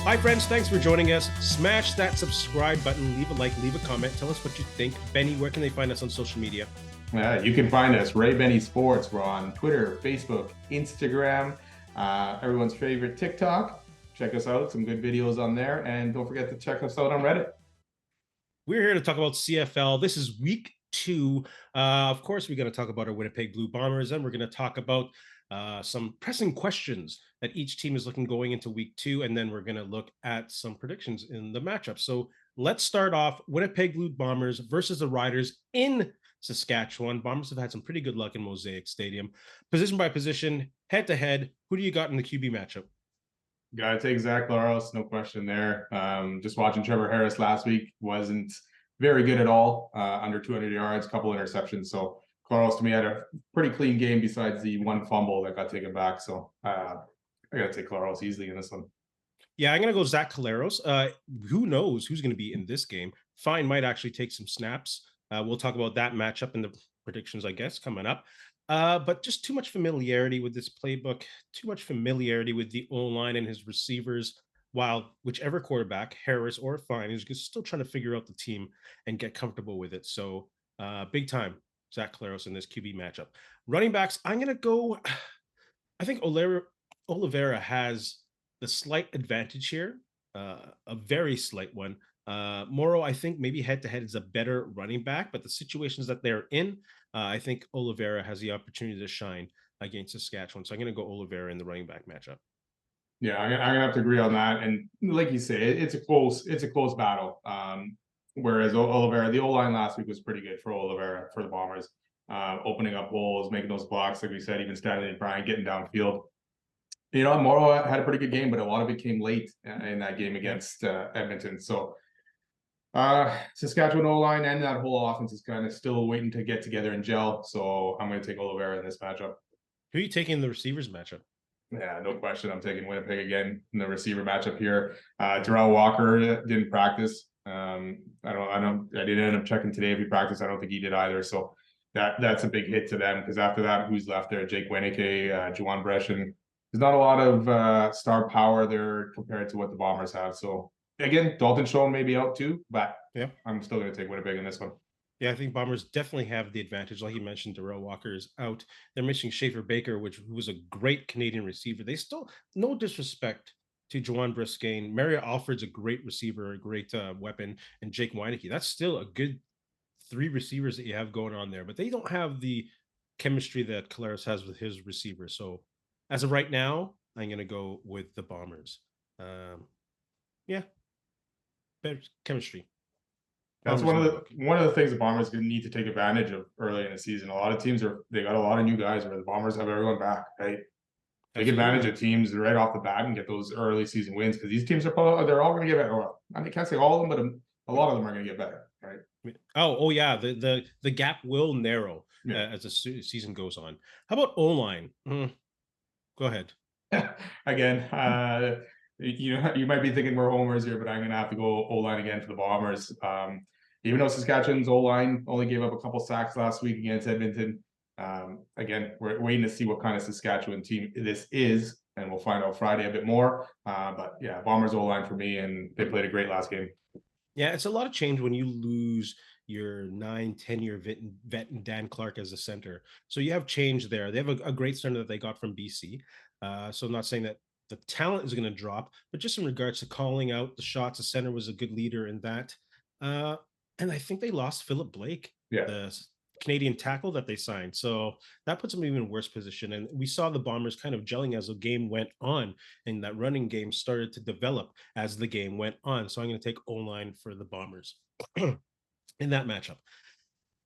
Hi, friends. Thanks for joining us. Smash that subscribe button, leave a like, leave a comment. Tell us what you think. Benny, where can they find us on social media? You can find us, Ray Benny Sports. We're on Twitter, Facebook, Instagram, everyone's favorite TikTok. Check us out, some good videos on there. And don't forget to check us out on Reddit. We're here to talk about CFL. This is week two. Of course, we're going to talk about our Winnipeg Blue Bombers, and we're going to talk about some pressing questions that each team is looking going into week two. And then we're going to look at some predictions in the matchup. So let's start off Winnipeg Blue Bombers versus the Riders in Saskatchewan. Bombers have had some pretty good luck in Mosaic Stadium. Position by position, head to head, who do you got in the QB matchup? Gotta take Zach Laros, no question there. Just watching Trevor Harris last week wasn't very good at all. Under 200 yards, couple interceptions. So Laros to me had a pretty clean game besides the one fumble that got taken back. So I gotta take Laros easily in this one. Yeah, I'm going to go Zach Caleros. Who knows who's going to be in this game? Fine might actually take some snaps. We'll talk about that matchup in the predictions, I guess, coming up. But just too much familiarity with this playbook, too much familiarity with the O-line and his receivers, while whichever quarterback, Harris or Fine, is still trying to figure out the team and get comfortable with it. So big time, Zach Caleros in this QB matchup. Running backs, I'm going to go, I think Oliveira has the slight advantage here, a very slight one. Morrow, I think maybe head to head is a better running back, but the situations that they're in, I think Oliveira has the opportunity to shine against Saskatchewan. So I'm going to go Oliveira in the running back matchup. Yeah, I'm gonna have to agree on that. And like you say, it's a close battle. Whereas Oliveira, the O line last week was pretty good for Oliveira for the Bombers, opening up holes, making those blocks, like we said, even Stanley and Brian getting downfield. You know, Morrow had a pretty good game, but a lot of it came late in that game against Edmonton. So Saskatchewan O-line and that whole offense is kind of still waiting to get together and gel. So I'm going to take Oliveira in this matchup. Who are you taking in the receivers matchup? Yeah, no question. I'm taking Winnipeg again in the receiver matchup here. Darrell Walker didn't practice. I didn't end up checking today if he practiced. I don't think he did either. So that's a big hit to them because after that, who's left there? Jake Winneke, Juwan Brescian. There's not a lot of star power there compared to what the Bombers have. So again, Dalton Schoen may be out too, but yeah, I'm still going to take Winnipeg in this one. Yeah, I think Bombers definitely have the advantage. Like you mentioned, Darrell Walker is out. They're missing Schaefer Baker, who was a great Canadian receiver. They still, no disrespect to Juwan Briscane. Mario Alfred's a great receiver, a great weapon, and Jake Weineke. That's still a good three receivers that you have going on there, but they don't have the chemistry that Caleros has with his receivers. So as of right now, I'm going to go with the Bombers. Yeah, better chemistry. That's one of the things the Bombers need to take advantage of early in the season. A lot of teams they got a lot of new guys where the Bombers have everyone back, right? Take advantage of teams right off the bat and get those early season wins because these teams they're all going to get better. Well, I can't say all of them, but a lot of them are going to get better, right? Oh yeah, the gap will narrow as the season goes on. How about O-line? Go ahead. Again, you might be thinking we're homers here, but I'm going to have to go O-line again for the Bombers. Even though Saskatchewan's O-line only gave up a couple sacks last week against Edmonton, again, we're waiting to see what kind of Saskatchewan team this is, and we'll find out Friday a bit more. But yeah, Bombers O-line for me, and they played a great last game. Yeah, it's a lot of change when you lose your 9-10-year vet Dan Clark as a center. So you have change there. They have a great center that they got from BC. So I'm not saying that the talent is going to drop, but just in regards to calling out the shots, the center was a good leader in that. And I think they lost Philip Blake, the Canadian tackle that they signed. So that puts them in even worse position. And we saw the Bombers kind of gelling as the game went on, and that running game started to develop as the game went on. So I'm going to take O-line for the Bombers in that matchup.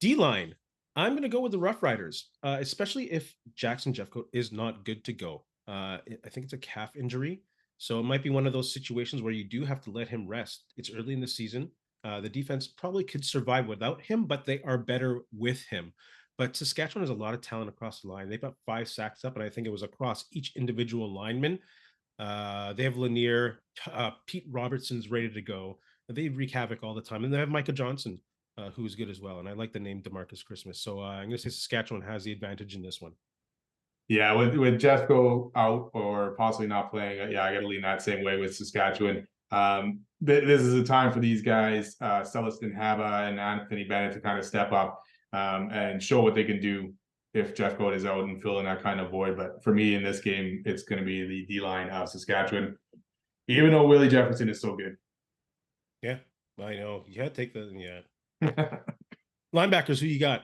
D-line, I'm going to go with the Roughriders, especially if Jackson Jeffcoat is not good to go. I think it's a calf injury. So it might be one of those situations where you do have to let him rest. It's early in the season. The defense probably could survive without him, but they are better with him. But Saskatchewan has a lot of talent across the line. They've got 5 sacks up, and I think it was across each individual lineman. They have Lanier, Pete Robertson's ready to go. They wreak havoc all the time. And they have Micah Johnson, who's good as well. And I like the name DeMarcus Christmas. So I'm going to say Saskatchewan has the advantage in this one. Yeah, with Jeffco out or possibly not playing, yeah, I got to lean that same way with Saskatchewan. This is a time for these guys, Celestin Haba and Anthony Bennett, to kind of step up and show what they can do if Jeffco is out and fill in that kind of void. But for me in this game, it's going to be the D line of Saskatchewan, even though Willie Jefferson is so good. Yeah, I know. You had to take the linebackers. Who you got?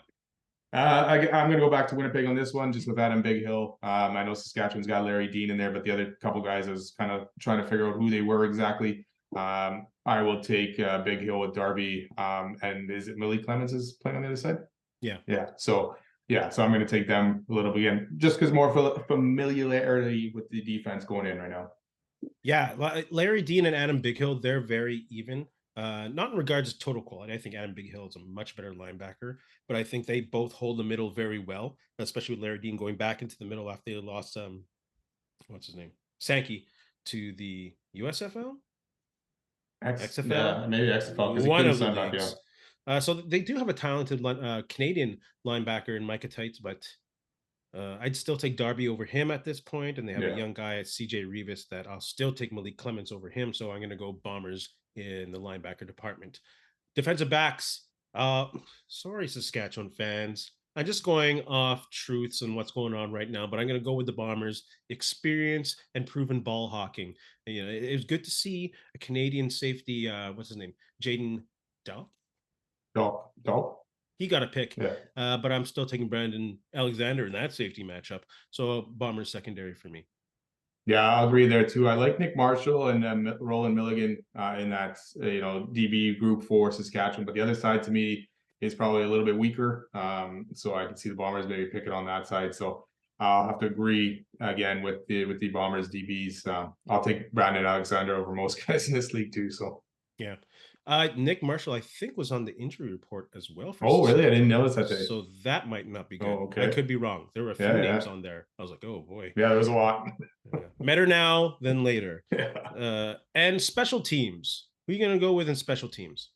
I'm going to go back to Winnipeg on this one, just with Adam Big Hill. I know Saskatchewan's got Larry Dean in there, but the other couple guys, I was kind of trying to figure out who they were exactly. I will take Big Hill with Darby. And is it Millie Clemens is playing on the other side? Yeah. So I'm going to take them a little bit again, just because more familiarity with the defense going in right now. Yeah, Larry Dean and Adam Bighill, they're very even. Not in regards to total quality. I think Adam Bighill is a much better linebacker, but I think they both hold the middle very well, especially with Larry Dean going back into the middle after they lost what's his name? Sankey to the USFL? XFL? Maybe XFL, because he One couldn't of the sign back, leagues. So they do have a talented Canadian linebacker in Micah Tights, but I'd still take Darby over him at this point, and they have a young guy at CJ Revis that I'll still take Malik Clements over him. So I'm going to go Bombers in the linebacker department. Defensive backs. Sorry, Saskatchewan fans. I'm just going off truths and what's going on right now, but I'm going to go with the Bombers' experience and proven ball hawking. You know, it was good to see a Canadian safety. What's his name? Jaden Dow. He got a pick, but I'm still taking Brandon Alexander in that safety matchup. So Bombers secondary for me. Yeah, I'll agree there too. I like Nick Marshall and Roland Milligan in that DB group for Saskatchewan, but the other side to me is probably a little bit weaker. So I can see the Bombers maybe picking on that side. So I'll have to agree again with the Bombers DBs. I'll take Brandon Alexander over most guys in this league too. So yeah. Nick Marshall, I think, was on the injury report as well. Really? I didn't notice that day. So that might not be good. Okay. I could be wrong. There were a few names on there. I was like, oh boy. Yeah, there was a lot. Better now than later. Yeah. And special teams. Who are you going to go with in special teams?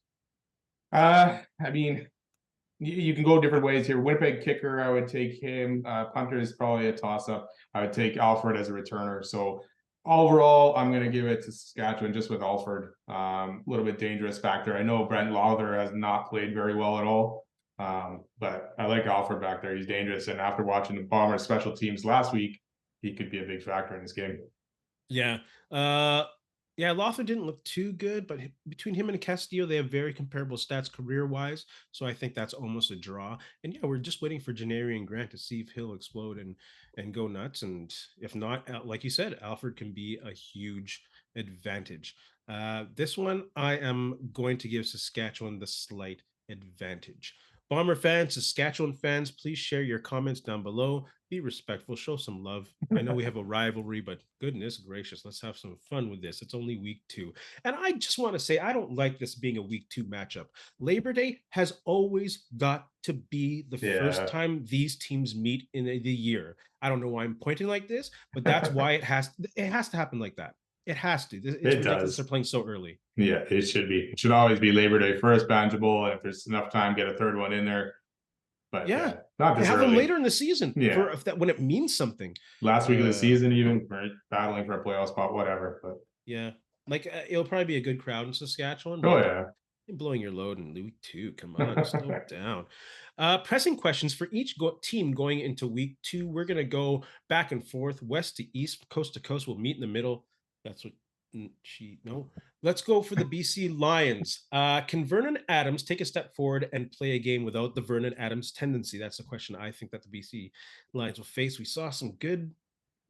I mean, you can go different ways here. Winnipeg kicker, I would take him. Punter is probably a toss-up. I would take Alfred as a returner. So overall, I'm going to give it to Saskatchewan just with Alfred. A little bit dangerous back there. I know Brent Lawther has not played very well at all, but I like Alfred back there. He's dangerous. And after watching the Bombers special teams last week, he could be a big factor in this game. Yeah. Yeah, Lawther didn't look too good, but between him and Castillo, they have very comparable stats career-wise. So I think that's almost a draw. And yeah, we're just waiting for Janarian Grant to see if he'll explode and go nuts. And if not, like you said, Alfred can be a huge advantage. This one, I am going to give Saskatchewan the slight advantage. Bomber fans, Saskatchewan fans, please share your comments down below. Be respectful, show some love. I know we have a rivalry, but goodness gracious, let's have some fun with this. It's only week 2. And I just want to say, I don't like this being a week 2 matchup. Labor Day has always got to be the first time these teams meet in the year. I don't know why I'm pointing like this, but that's why it has to happen like that. It has to. It's ridiculous they're playing so early. Yeah, it should be. It should always be Labor Day first, manageable. And if there's enough time, get a third one in there. But yeah, not this have early. them later in the season. Yeah, if that when it means something. Last week of the season, even right, battling for a playoff spot, whatever. But yeah, like it'll probably be a good crowd in Saskatchewan. Oh yeah, you're blowing your load in week 2. Come on, slow down. Pressing questions for each team going into week 2. We're gonna go back and forth, west to east, coast to coast. We'll meet in the middle. That's what no. Let's go for the BC Lions. Can Vernon Adams take a step forward and play a game without the Vernon Adams tendency? That's the question I think that the BC Lions will face. We saw some good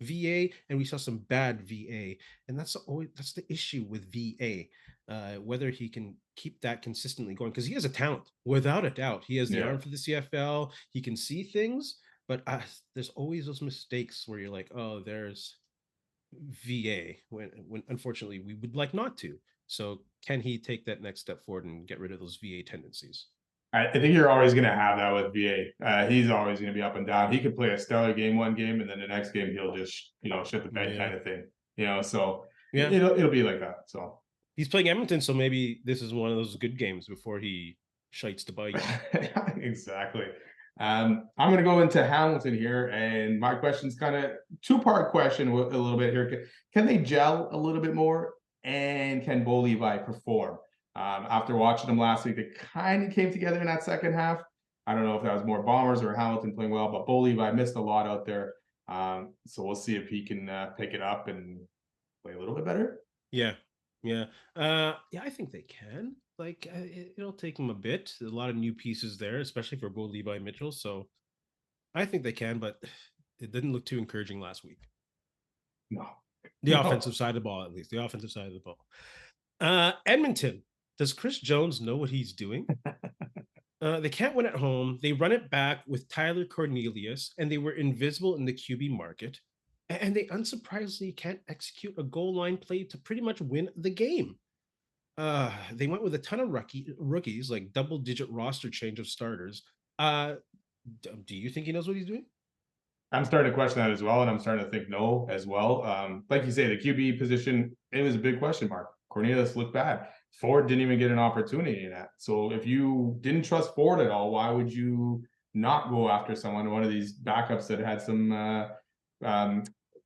VA and we saw some bad VA, and that's the issue with VA. Whether he can keep that consistently going, because he has a talent, without a doubt. He has the arm for the CFL. He can see things, but there's always those mistakes where you're like, oh, there's VA when unfortunately we would like not to. So can he take that next step forward and get rid of those VA tendencies? I think you're always going to have that with VA. He's always going to be up and down. He could play a stellar game one game, and then the next game he'll just shit the bed kind of thing. So it'll be like that. So he's playing Edmonton, so maybe this is one of those good games before he shites the bike. Exactly. I'm going to go into Hamilton here, and my question's kind of two-part question a little bit here. Can they gel a little bit more, and can Bo Levi perform? After watching them last week, they kind of came together in that second half. I don't know if that was more Bombers or Hamilton playing well, but Bo Levi missed a lot out there. So we'll see if he can pick it up and play a little bit better. Yeah. Yeah. Yeah, I think they can. Like, it'll take them a bit. There's a lot of new pieces there, especially for Bo Levi Mitchell. So I think they can, but it didn't look too encouraging last week. No, The offensive side of the ball, at least. The offensive side of the ball. Edmonton. Does Chris Jones know what he's doing? They can't win at home. They run it back with Tyler Cornelius, and they were invisible in the QB market. And they unsurprisingly can't execute a goal line play to pretty much win the game. They went with a ton of rookies, like double-digit roster change of starters. Do you think he knows what he's doing? I'm starting to question that as well, and I'm starting to think no as well. Like you say, the QB position, it was a big question mark. Cornelius looked bad. Ford didn't even get an opportunity in that. So if you didn't trust Ford at all, why would you not go after someone, one of these backups that had some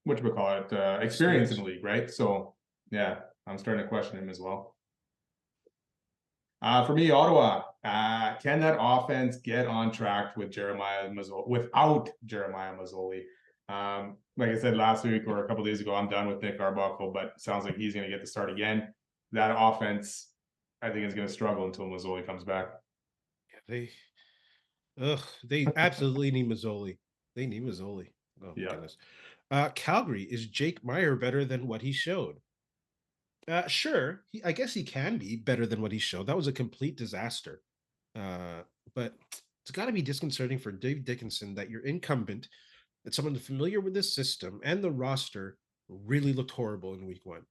what you call it, experience in the league, right? So yeah, I'm starting to question him as well. For me, Ottawa, can that offense get on track with Jeremiah Mazzoli without Jeremiah Mazzoli? Like I said last week or a couple days ago, I'm done with Nick Arbuckle, but it sounds like he's going to get the start again. That offense, I think, is going to struggle until Mazzoli comes back. Yeah, they absolutely need Mazzoli. They need Mazzoli. Oh my Yeah. goodness. Calgary, is Jake Meyer better than what he showed? Sure, I guess he can be better than what he showed. That was a complete disaster. But it's got to be disconcerting for Dave Dickinson that your incumbent, that someone familiar with this system and the roster, really looked horrible in week one.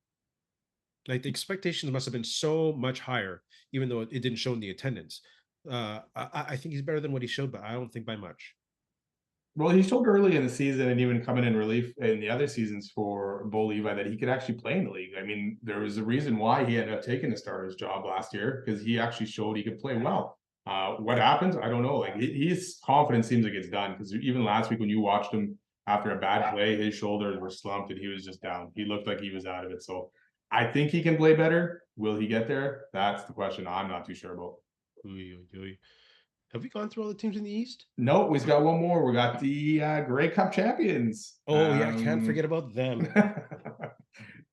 Like the expectations must have been so much higher, even though it didn't show in the attendance. I think he's better than what he showed, but I don't think by much. Well, he showed early in the season and even coming in relief in the other seasons for Bo Levi that he could actually play in the league. I mean, there was a reason why he ended up taking the starter's job last year because he actually showed he could play well. What happens? I don't know. Like his confidence seems like it's done because even last week when you watched him after a bad play, his shoulders were slumped and he was just down. He looked like he was out of it. So I think he can play better. Will he get there? That's the question I'm not too sure about. Have we gone through all the teams in the East? No, we've got one more. We got the Grey Cup champions. Oh yeah, I can't forget about them.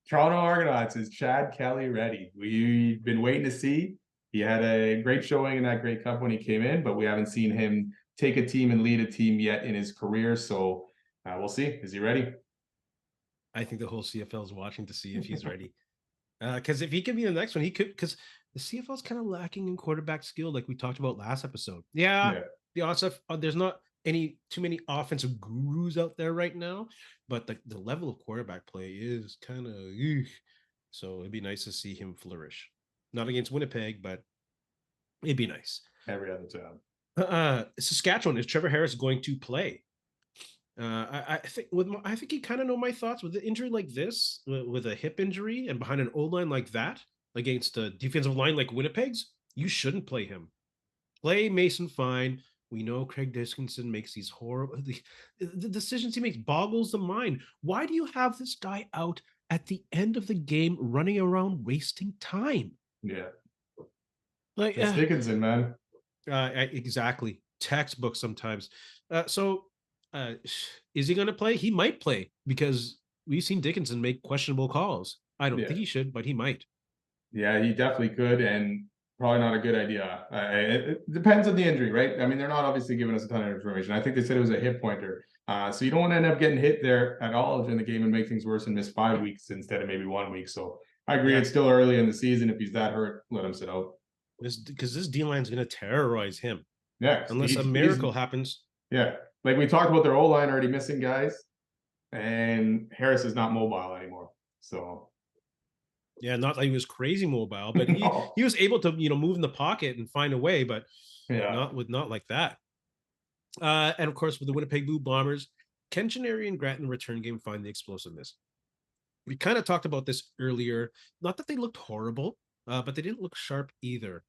Toronto Argonauts is Chad Kelly ready. We've been waiting to see. He had a great showing in that Grey Cup when he came in, but we haven't seen him take a team and lead a team yet in his career. So we'll see. Is he ready? I think the whole CFL is watching to see if he's ready. Because if he can be the next one, he could. Because the CFL is kind of lacking in quarterback skill, like we talked about last episode. Yeah. The offensive, there's not too many offensive gurus out there right now, but the level of quarterback play is kind of. So it'd be nice to see him flourish. Not against Winnipeg, but it'd be nice. Every other time. Saskatchewan, is Trevor Harris going to play? I think I think you kind of know my thoughts with the injury like this, with a hip injury and behind an old line like that against a defensive line like Winnipeg's. You shouldn't play him. Play Mason Fine. We know Craig Dickinson makes these horrible the decisions he makes boggles the mind. Why do you have this guy out at the end of the game running around wasting time? Yeah, like it's Dickinson, man. Exactly, textbook sometimes. So is he going to play? He might play because we've seen Dickinson make questionable calls. I don't think he should, but he might. Yeah, he definitely could, and probably not a good idea. It depends on the injury, right? I mean, they're not obviously giving us a ton of information. I think they said it was a hip pointer. So you don't want to end up getting hit there at all in the game and make things worse and miss 5 weeks instead of maybe 1 week. So I agree, it's still early in the season. If he's that hurt, let him sit out. Because this D line is going to terrorize him. Yeah, unless a miracle happens. Yeah, like we talked about their O line already missing guys, and Harris is not mobile anymore. So yeah, not like he was crazy mobile, but he was able to move in the pocket and find a way, but not like that. And of course, with the Winnipeg Blue Bombers, can Gennari and Grattan return game find the explosiveness? We kind of talked about this earlier. Not that they looked horrible, but they didn't look sharp either.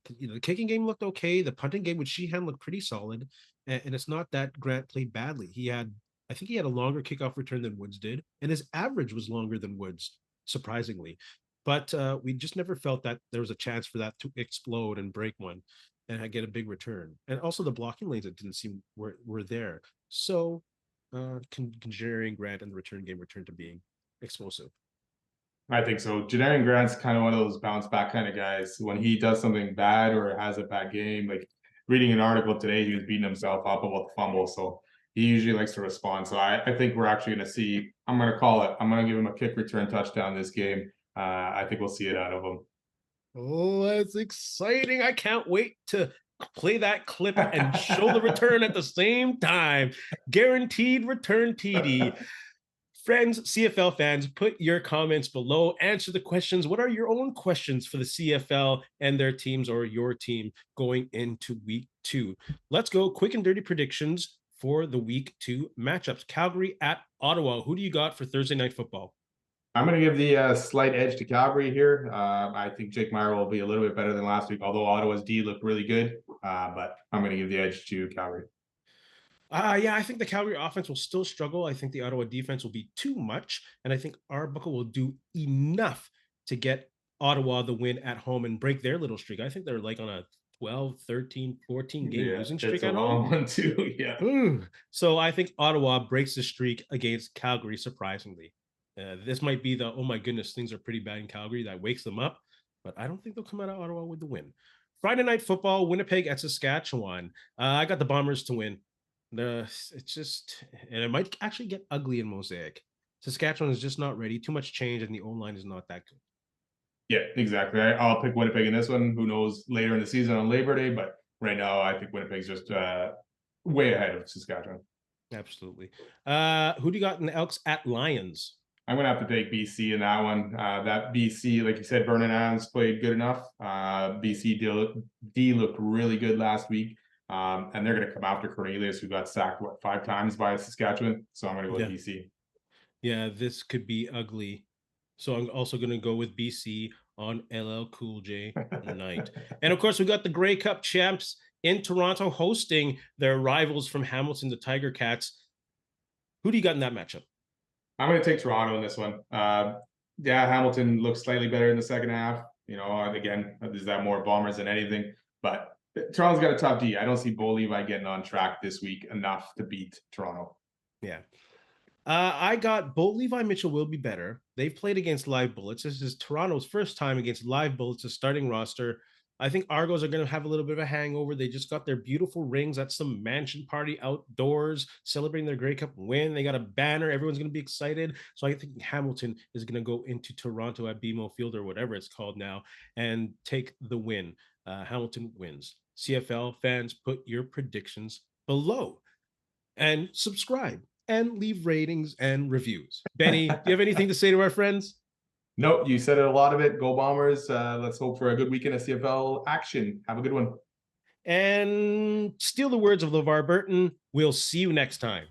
The kicking game looked okay. The punting game with Sheehan looked pretty solid, and it's not that Grant played badly. I think he had a longer kickoff return than Woods did, and his average was longer than Woods, surprisingly. But we just never felt that there was a chance for that to explode and break one, and get a big return. And also the blocking lanes that didn't seem were there. So, Conjuring Grant and the return game returned to being explosive. I think so. Janarian Grant's kind of one of those bounce back kind of guys. When he does something bad or has a bad game, like reading an article today, he was beating himself up about the fumble. So he usually likes to respond. So I think we're actually going to see, I'm going to call it. I'm going to give him a kick return touchdown this game. I think we'll see it out of him. Oh, that's exciting. I can't wait to play that clip and show the return at the same time. Guaranteed return TD. Friends, CFL fans, put your comments below. Answer the questions. What are your own questions for the CFL and their teams, or your team, going into week 2? Let's go quick and dirty predictions for the week 2 matchups. Calgary at Ottawa. Who do you got for Thursday Night Football? I'm going to give the slight edge to Calgary here. I think Jake Meyer will be a little bit better than last week, although Ottawa's D looked really good. But I'm going to give the edge to Calgary. Yeah, I think the Calgary offense will still struggle. I think the Ottawa defense will be too much. And I think Arbuckle will do enough to get Ottawa the win at home and break their little streak. I think they're like on a 12, 13, 14 game losing streak at home. One too. Yeah. So I think Ottawa breaks the streak against Calgary, surprisingly. This might be the, oh my goodness, things are pretty bad in Calgary, that wakes them up. But I don't think they'll come out of Ottawa with the win. Friday Night Football, Winnipeg at Saskatchewan. I got the Bombers to win. It's just, and it might actually get ugly in Mosaic. Saskatchewan is just not ready. Too much change, and the O-line is not that good. Yeah, exactly. I'll pick Winnipeg in this one. Who knows later in the season on Labor Day, but right now I think Winnipeg's just way ahead of Saskatchewan. Absolutely. Who do you got in the Elks at Lions? I'm going to have to take BC in that one. That BC, like you said, Vernon Adams played good enough. BC D looked really good last week. And they're going to come after Cornelius, who got sacked, 5 times by Saskatchewan. So I'm going to go with BC. Yeah, this could be ugly. So I'm also going to go with BC on LL Cool J night. And of course, we got the Grey Cup champs in Toronto hosting their rivals from Hamilton, the Tiger Cats. Who do you got in that matchup? I'm going to take Toronto in this one. Yeah, Hamilton looks slightly better in the second half. You know, again, is that more Bombers than anything? But Toronto's got a tough D. I don't see Bo Levi getting on track this week enough to beat Toronto. Yeah. I got Bo Levi Mitchell will be better. They've played against Live Bullets. This is Toronto's first time against Live Bullets, a starting roster. I think Argos are going to have a little bit of a hangover. They just got their beautiful rings at some mansion party outdoors, celebrating their Grey Cup win. They got a banner. Everyone's going to be excited. So I think Hamilton is going to go into Toronto at BMO Field, or whatever it's called now, and take the win. Hamilton wins. CFL fans, put your predictions below and subscribe and leave ratings and reviews. Benny, do you have anything to say to our friends? Nope, you said it, a lot of it. Go Bombers. Let's hope for a good weekend of CFL action. Have a good one. And steal the words of LeVar Burton. We'll see you next time.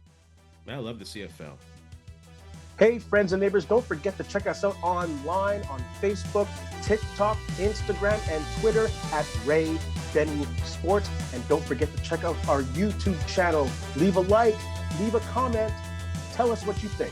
I love the CFL. Hey, friends and neighbors, don't forget to check us out online on Facebook, TikTok, Instagram, and Twitter at Ray Benny Sports. And don't forget to check out our YouTube channel. Leave a like, leave a comment, tell us what you think.